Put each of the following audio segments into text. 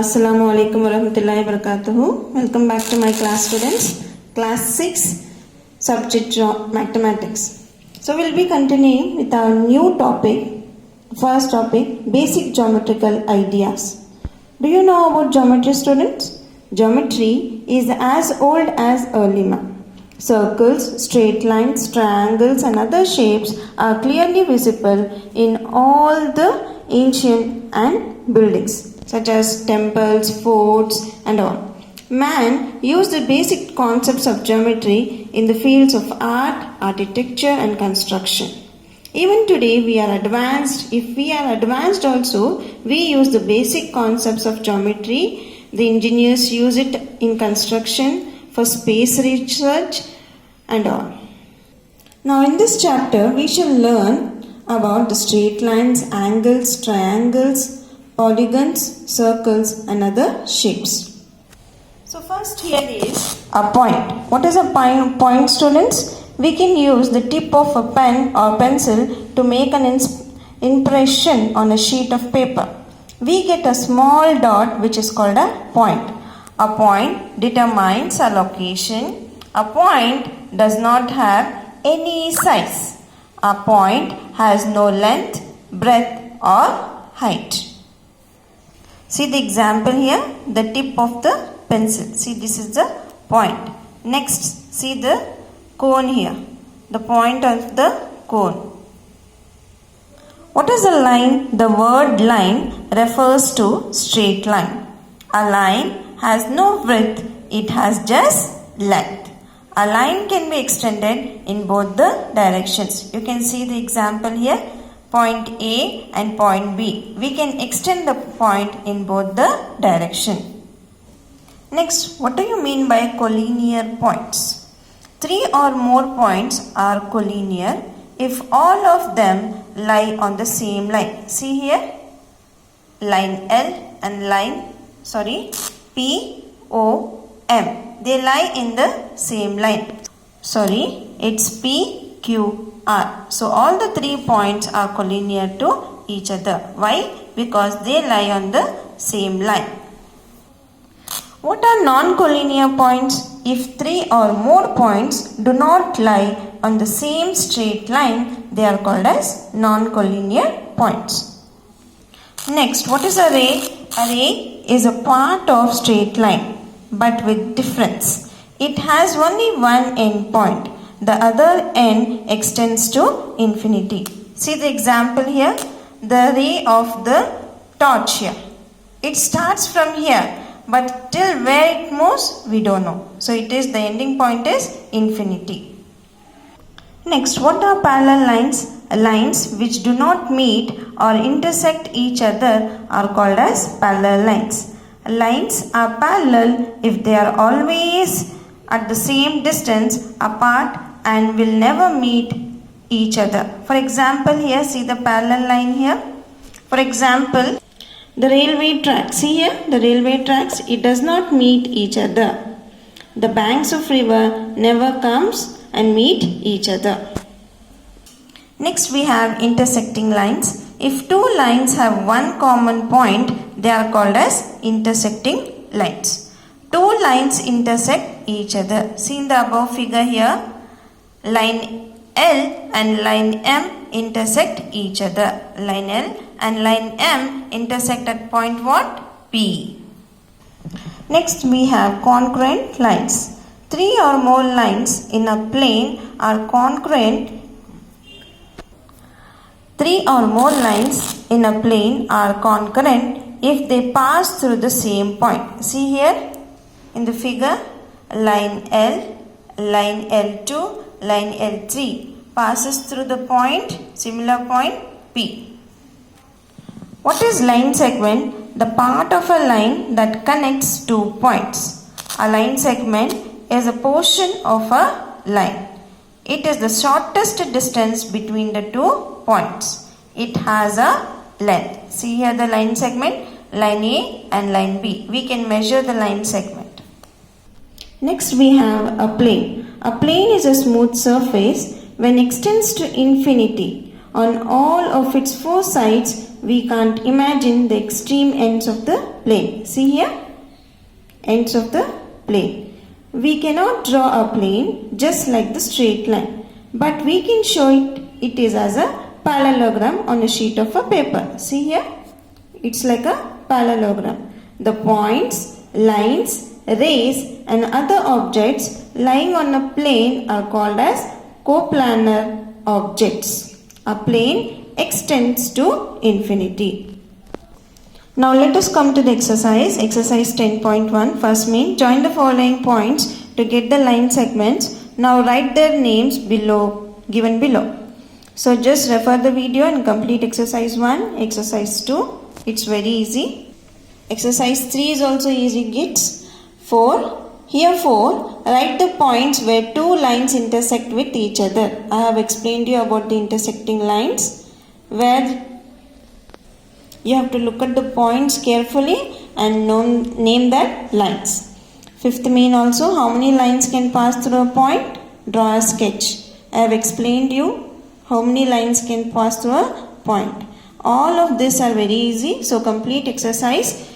Assalamu alaikum warahmatullahi wabarakatuh. Welcome back to my class, students. Class 6 subject mathematics. So we'll be continuing with our new topic. First topic, basic geometrical ideas. Do you know about geometry, students? Geometry is as old as early man. Circles, straight lines, triangles and other shapes are clearly visible in all the ancient and buildings such as temples, forts and all. Man used the basic concepts of geometry in the fields of art, architecture and construction. Even today we are advanced. If we are advanced also, we use the basic concepts of geometry. The engineers use it in construction, for space research and all. Now in this chapter we shall learn about the straight lines, angles, triangles, polygons, circles and other shapes. So first here is a point. What is a point, students? We can use the tip of a pen or pencil to make an impression on a sheet of paper. We get a small dot which is called a point. A point determines a location. A point does not have any size. A point has no length, breadth or height. See the example here, the tip of the pencil. See, this is the point. Next, see the cone here, the point of the cone. What is a line? The word line refers to straight line. A line has no width, it has just length. A line can be extended in both the directions. You can see the example here. Point A and point B. We can extend the point in both the direction. Next, what do you mean by collinear points? 3 or more points are collinear if all of them lie on the same line. See here, line L and line P, O, M. They lie in the same line. It's P, Q, R. So all the 3 points are collinear to each other. Why? Because they lie on the same line. What are non-collinear points? If 3 or more points do not lie on the same straight line, they are called as non-collinear points. Next, what is a ray? A ray is a part of straight line, but with difference. It has only one end point. The other end extends to infinity. See the example here, the ray of the torch here. It starts from here, but till where it moves, we don't know. So it is, the ending point is infinity. Next, what are parallel lines? Lines which do not meet or intersect each other are called as parallel lines. Lines are parallel if they are always at the same distance apart and will never meet each other. For example, here see the parallel line here. For example, the railway tracks. See here, the railway tracks, it does not meet each other. The banks of river never comes and meet each other. Next we have intersecting lines. If 2 lines have one common point, they are called as intersecting lines. 2 lines intersect each other. See in the above figure here, line L and line M intersect each other. Line L and line M intersect at point what? P. Next we have congruent lines. 3 or more lines in a plane are congruent. 3 or more lines in a plane are concurrent if they pass through the same point. See here in the figure, line L, line L2, line L3 passes through the point, similar point P. What is line segment? The part of a line that connects 2 points. A line segment is a portion of a line. It is the shortest distance between the 2 points. It has a length. See here the line segment, line A and line B. We can measure the line segment. Next we have a plane. A plane is a smooth surface when extends to infinity. On all of its 4 sides we can't imagine the extreme ends of the plane. See here, ends of the plane. We cannot draw a plane just like the straight line, but we can show it is as a parallelogram on a sheet of a paper. See here, it's like a parallelogram. The points, lines, rays and other objects lying on a plane are called as coplanar objects. A plane extends to infinity. Now let us come to the exercise. Exercise 10.1. First main, join the following points to get the line segments. Now write their names given below. So just refer the video and complete exercise 1, exercise 2. It's very easy. Exercise 3 is also easy kids. 4. Here 4. Write the points where two lines intersect with each other. I have explained you about the intersecting lines, where you have to look at the points carefully and name that lines. Fifth main also, how many lines can pass through a point? Draw a sketch. I have explained you how many lines can pass through a point. All of these are very easy. So complete exercise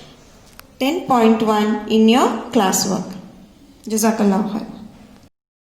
10.1 in your classwork. Jazakallah khair.